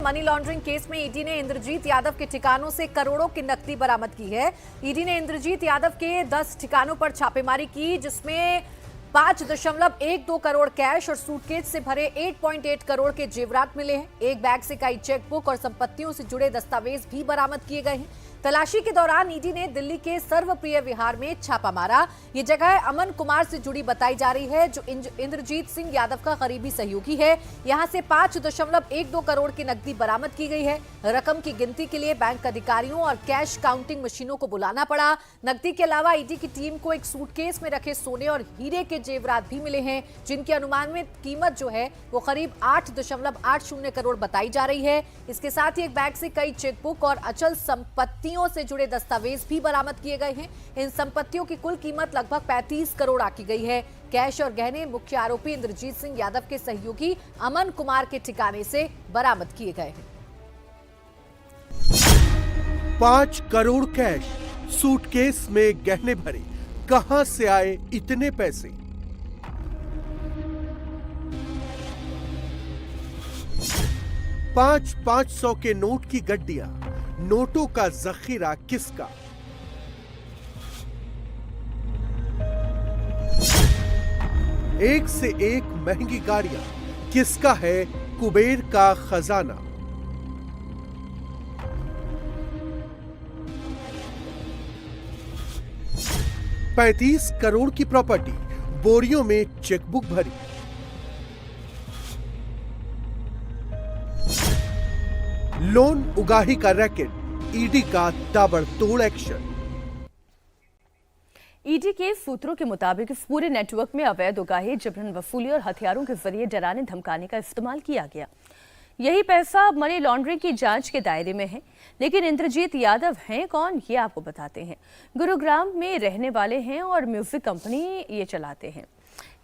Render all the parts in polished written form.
Money laundering case में ED ने इंद्रजीत यादव के ठिकानों से करोड़ों की नकदी बरामद की है। ईडी ने इंद्रजीत यादव के 10 ठिकानों पर छापेमारी की, जिसमें 5.12 करोड़ कैश और सूटकेस से भरे 8.8 करोड़ के जेवरात मिले हैं। एक बैग से कई चेकबुक और संपत्तियों से जुड़े दस्तावेज भी बरामद किए गए हैं। तलाशी के दौरान ईडी ने दिल्ली के सर्वप्रिय विहार में छापा मारा। ये जगह अमन कुमार से जुड़ी बताई जा रही है, जो इंद्रजीत सिंह यादव का करीबी सहयोगी है। यहां से 5.12 करोड़ की नकदी बरामद की गई है। रकम की गिनती के लिए बैंक अधिकारियों और कैश काउंटिंग मशीनों को बुलाना पड़ा। नकदी के अलावा ईडी की टीम को एक सूटकेस में रखे सोने और हीरे के जेवरात भी मिले हैं, जिनकी अनुमानित कीमत जो है वो करीब 8.80 करोड़ बताई जा रही है। इसके साथ ही एक बैग से कई चेकबुक और अचल संपत्तियों से जुड़े दस्तावेज भी बरामद किए गए हैं। इन संपत्तियों की कुल कीमत लगभग 35 करोड़ आकी गई है। कैश और गहने मुख्य आरोपी इंद्रजीत सिंह यादव के सहयोगी अमन कुमार के ठिकाने से बरामद किए गए हैं। 5 करोड़ कैश, सूटकेस में गहने भरे, कहां से आए इतने पैसे? पांच 500 के नोट की गड्डियां, नोटों का जखीरा किसका? एक से एक महंगी गाड़ियां, किसका है कुबेर का खजाना? ₹35 करोड़ की प्रॉपर्टी, बोरियों में चेकबुक भरी। लोन उगाही का रैकेट, ईडी का ताबड़तोड़ एक्शन। ईडी के सूत्रों के मुताबिक इस पूरे नेटवर्क में अवैध उगाही, जबरन वसूली और हथियारों के जरिए डराने धमकाने का इस्तेमाल किया गया। यही पैसा मनी लॉन्ड्रिंग की जांच के दायरे में है। लेकिन इंद्रजीत यादव हैं कौन, ये आपको बताते हैं। गुरुग्राम में रहने वाले हैं और म्यूजिक कंपनी ये चलाते हैं।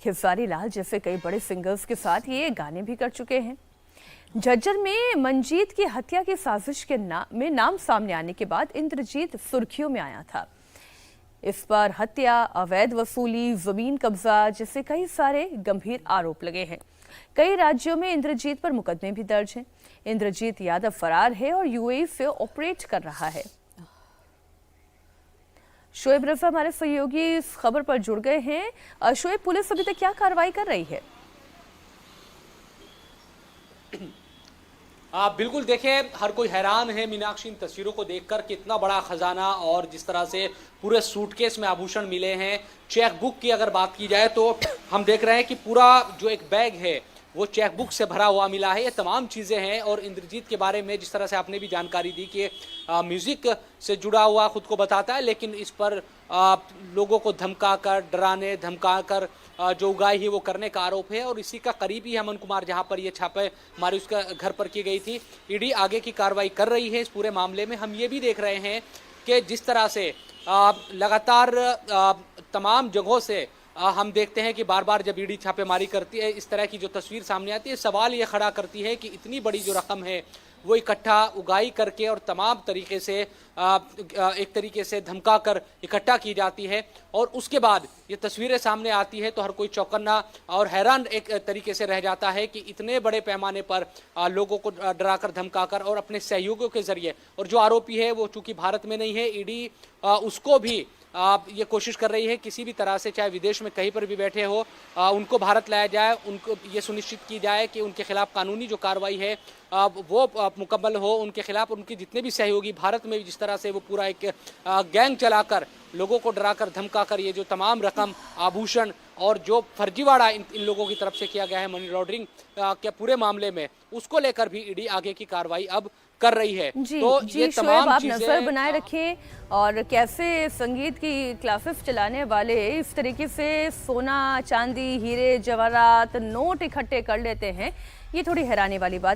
खेसारी लाल जैसे कई बड़े सिंगर्स के साथ ये गाने भी कर चुके हैं। झज्जर में मंजीत की हत्या की साजिश के नाम सामने आने के बाद इंद्रजीत सुर्खियों में आया था। इस पर हत्या, अवैध वसूली, जमीन कब्जा जैसे कई सारे गंभीर आरोप लगे हैं। कई राज्यों में इंद्रजीत पर मुकदमे भी दर्ज हैं। इंद्रजीत यादव फरार है और यूएई से ऑपरेट कर रहा है। शोएब रजा हमारे सहयोगी इस खबर पर जुड़ गए हैं। शोएब, पुलिस अभी तक क्या कार्रवाई कर रही है? बिल्कुल, देखिए हर कोई हैरान है मीनाक्षी इन तस्वीरों को देखकर कि इतना बड़ा खजाना और जिस तरह से पूरे सूटकेस में आभूषण मिले हैं। चेकबुक की अगर बात की जाए तो हम देख रहे हैं कि पूरा जो एक बैग है वो चेकबुक से भरा हुआ मिला है। ये तमाम चीज़ें हैं और इंद्रजीत के बारे में जिस तरह से आपने भी जानकारी दी कि म्यूज़िक से जुड़ा हुआ खुद को बताता है, लेकिन इस पर लोगों को धमकाकर, डराने धमकाकर जो उगाही है वो करने का आरोप है। और इसी का करीबी है अमन कुमार, जहां पर ये छापे मारी उसका घर पर की गई थी। ईडी आगे की कार्रवाई कर रही है इस पूरे मामले में। हम ये भी देख रहे हैं कि जिस तरह से लगातार तमाम जगहों से हम देखते हैं कि बार बार जब ईडी छापेमारी करती है, इस तरह की जो तस्वीर सामने आती है, सवाल ये खड़ा करती है कि इतनी बड़ी जो रकम है वो इकट्ठा उगाही करके और तमाम तरीके से एक तरीके से धमका कर इकट्ठा की जाती है और उसके बाद ये तस्वीरें सामने आती है तो हर कोई चौकन्ना और हैरान एक तरीके से रह जाता है कि इतने बड़े पैमाने पर लोगों को डराकर धमकाकर और अपने सहयोगियों के जरिए, और जो आरोपी है वो चूंकि भारत में नहीं है, ईडी उसको भी ये कोशिश कर रही है किसी भी तरह से, चाहे विदेश में कहीं पर भी बैठे हो, उनको भारत लाया जाए, उनको ये सुनिश्चित की जाए कि उनके खिलाफ कानूनी जो कार्रवाई है वो मुकम्मल हो उनके खिलाफ। उनके जितने भी सहयोगी भारत में भी जिस तरह से वो पूरा एक गैंग चलाकर लोगों को डराकर धमकाकर ये जो तमाम रकम, आभूषण और जो फर्जीवाड़ा इन लोगों की तरफ से किया गया है मनी लॉन्ड्रिंग के पूरे मामले में, उसको लेकर भी ईडी आगे की कार्रवाई अब कर रही है। तो ये तमाम आप नजर बनाए रखें और कैसे संगीत की क्लासेस चलाने वाले इस तरीके से सोना, चांदी, हीरे, जवाहरात, नोट इकट्ठे कर लेते हैं, ये थोड़ी हैरानी वाली बात है।